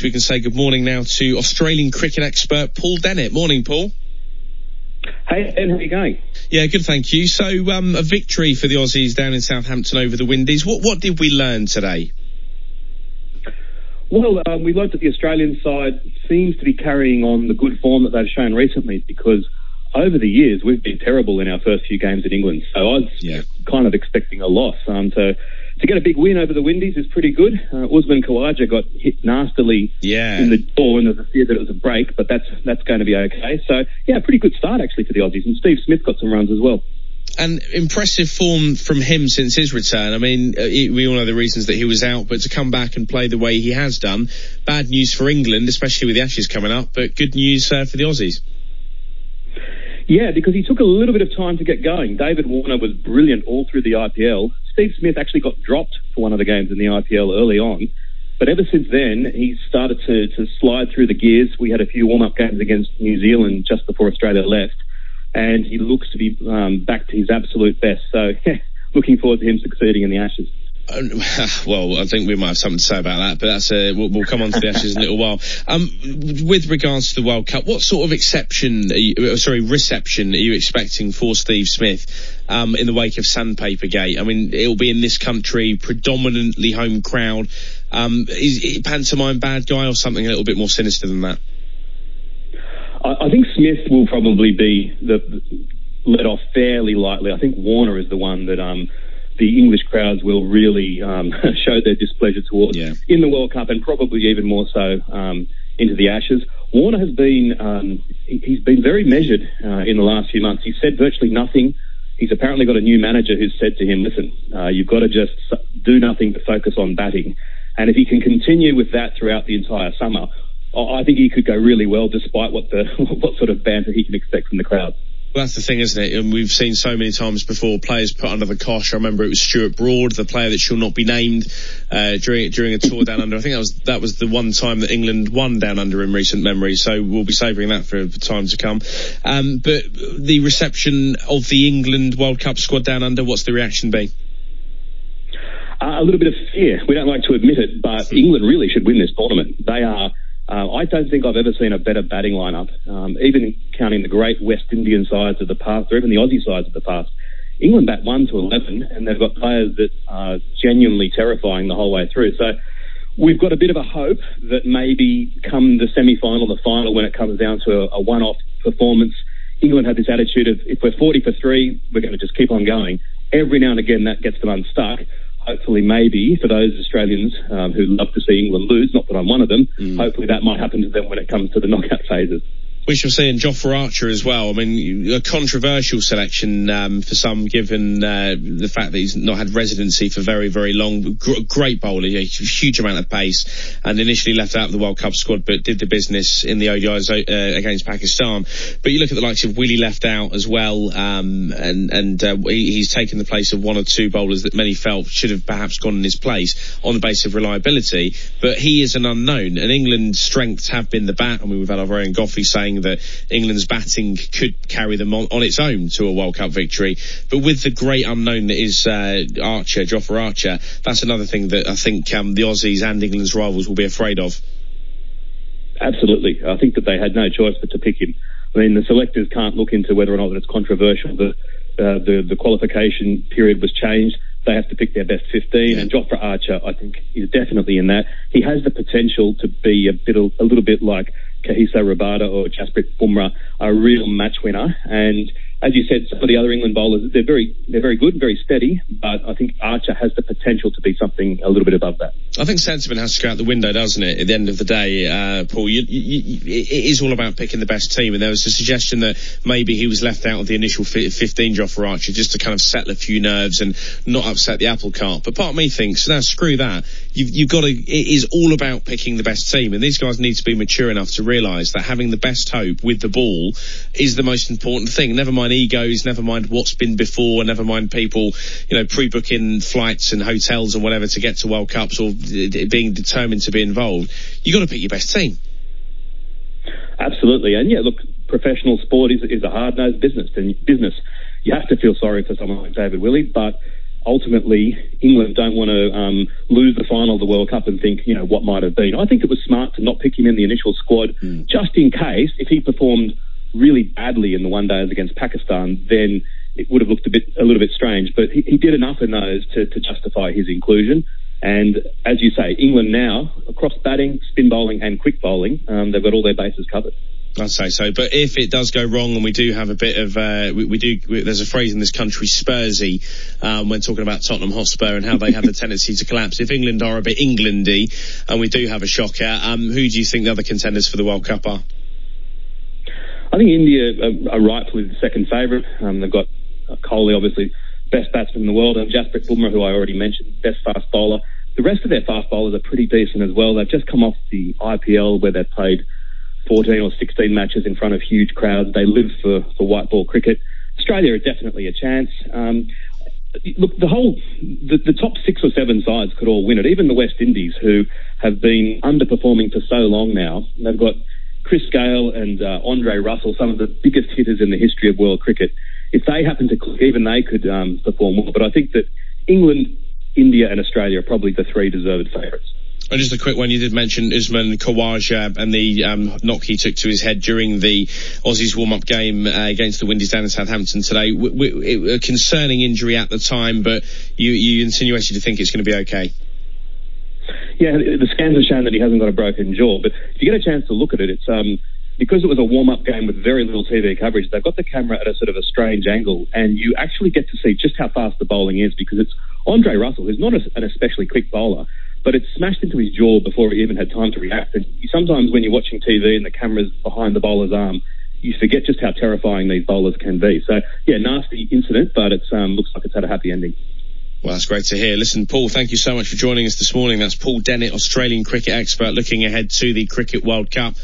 we can say good morning now to Australian cricket expert Paul Dennett. Morning, Paul. Hey, Ed, how are you going? Yeah, good, thank you. So, a victory for the Aussies down in Southampton over the Windies. What did we learn today? Well, we learned that the Australian side seems to be carrying on the good form that they've shown recently, because over the years we've been terrible in our first few games in England. So I was kind of expecting a loss. To get a big win over the Windies is pretty good. Usman Khawaja got hit nastily in the jaw, and there's a fear that it was a break, but that's going to be okay. So, yeah, pretty good start actually for the Aussies, and Steve Smith got some runs as well. And impressive form from him since his return. I mean, we all know the reasons that he was out, but to come back and play the way he has done, bad news for England, especially with the Ashes coming up, but good news for the Aussies. Yeah, because he took a little bit of time to get going. David Warner was brilliant all through the IPL. Steve Smith actually got dropped for one of the games in the IPL early on, but ever since then, he's started to slide through the gears. We had a few warm-up games against New Zealand just before Australia left, and he looks to be back to his absolute best. So, looking forward to him succeeding in the Ashes. Well, I think we might have something to say about that, but that's we'll come on to the Ashes in a little while. With regards to the World Cup, what sort of reception are you expecting for Steve Smith in the wake of Sandpaper Gate? I mean, it'll be in this country, predominantly home crowd. Is it pantomime bad guy or something a little bit more sinister than that? I think Smith will probably be let off fairly lightly. I think Warner is the one that the English crowds will really show their displeasure towards in the World Cup, and probably even more so into the Ashes. Warner has been he's been very measured in the last few months. He's said virtually nothing. He's apparently got a new manager who's said to him, listen, you've got to just do nothing but focus on batting. And if he can continue with that throughout the entire summer, I think he could go really well, despite what sort of banter he can expect from the crowd. Well, that's the thing, isn't it? And we've seen so many times before players put under the cosh. I remember it was Stuart Broad, the player that shall not be named, during a tour down under. I think that was the one time that England won down under in recent memory. So we'll be savouring that for time to come. But the reception of the England World Cup squad down under, what's the reaction been? A little bit of fear. We don't like to admit it, but England really should win this tournament. They are. I don't think I've ever seen a better batting lineup, even counting the great West Indian sides of the past, or even the Aussie sides of the past. England bat 1 to 11, and they've got players that are genuinely terrifying the whole way through. So we've got a bit of a hope that maybe come the semi-final, the final, when it comes down to a one-off performance, England have this attitude of, if we're 40 for 3, we're going to just keep on going. Every now and again, that gets them unstuck. Hopefully, maybe, for those Australians who love to see England lose, not that I'm one of them, hopefully that might happen to them when it comes to the knockout phases. We shall see in Jofra Archer as well. I mean, a controversial selection for some, given the fact that he's not had residency for very, very long. Great bowler, a huge amount of pace, and initially left out of the World Cup squad, but did the business in the ODIs against Pakistan. But you look at the likes of Willie left out as well, and he's taken the place of one or two bowlers that many felt should have perhaps gone in his place on the basis of reliability. But he is an unknown, and England's strengths have been the bat. I mean, we've had our very own Goffey saying that England's batting could carry them on its own to a World Cup victory, but with the great unknown that is Jofra Archer, that's another thing that I think the Aussies and England's rivals will be afraid of. Absolutely. I think that they had no choice but to pick him. I mean, the selectors can't look into whether or not it's controversial. The qualification period was changed. They have to pick their best 15, and Jofra Archer, I think, is definitely in that. He has the potential to be a little bit like Kagiso Rabada or Jasprit Bumrah, a real match winner. And as you said, some of the other England bowlers, they're very good, very steady, but I think Archer has the potential to be something a little bit above that. I think sentiment has to go out the window, doesn't it, at the end of the day, Paul? It is all about picking the best team, and there was a suggestion that maybe he was left out of the initial 15 job for Archer just to kind of settle a few nerves and not upset the apple cart. But part of me thinks, now screw that. You've got to, it is all about picking the best team, and these guys need to be mature enough to realise that having the best hope with the ball is the most important thing. Never mind egos, never mind what's been before, never mind people, pre-booking flights and hotels and whatever to get to World Cups or being determined to be involved. You've got to pick your best team. Absolutely. And look, professional sport is a hard-nosed business. You have to feel sorry for someone like David Willey, but ultimately England don't want to lose the final of the World Cup and think, what might have been. I think it was smart to not pick him in the initial squad just in case if he performed really badly in the one days against Pakistan, then it would have looked a little bit strange. But he did enough in those to justify his inclusion. And as you say, England now, across batting, spin bowling and quick bowling, they've got all their bases covered. I'd say so. But if it does go wrong, and we do have a bit of, there's a phrase in this country, Spursy, when talking about Tottenham Hotspur and how they have the tendency to collapse. If England are a bit Englandy and we do have a shocker, who do you think the other contenders for the World Cup are? I think India are rightfully the second favourite. They've got Kohli, obviously, best batsman in the world, and Jasprit Bumrah, who I already mentioned, best fast bowler. The rest of their fast bowlers are pretty decent as well. They've just come off the IPL where they've played 14 or 16 matches in front of huge crowds. They live for white ball cricket. Australia are definitely a chance. Look, the top 6 or 7 sides could all win it. Even the West Indies, who have been underperforming for so long now. They've got Chris Gayle and Andre Russell, some of the biggest hitters in the history of world cricket. If they happen to click, even they could perform well. But I think that England, India and Australia are probably the 3 deserved favourites. And just a quick one, you did mention Usman Khawaja and the knock he took to his head during the Aussies warm-up game against the Windies down in Southampton today. A concerning injury at the time, but you insinuated to think it's going to be okay. Yeah, the scans have shown that he hasn't got a broken jaw, but if you get a chance to look at it, it's because it was a warm-up game with very little TV coverage, they've got the camera at a sort of a strange angle, and you actually get to see just how fast the bowling is, because it's Andre Russell, who's not an especially quick bowler, but it smashed into his jaw before he even had time to react. And sometimes when you're watching TV and the camera's behind the bowler's arm, you forget just how terrifying these bowlers can be. So, yeah, nasty incident, but it looks like it's had a happy ending. Well, that's great to hear. Listen, Paul, thank you so much for joining us this morning. That's Paul Dennett, Australian cricket expert, looking ahead to the Cricket World Cup.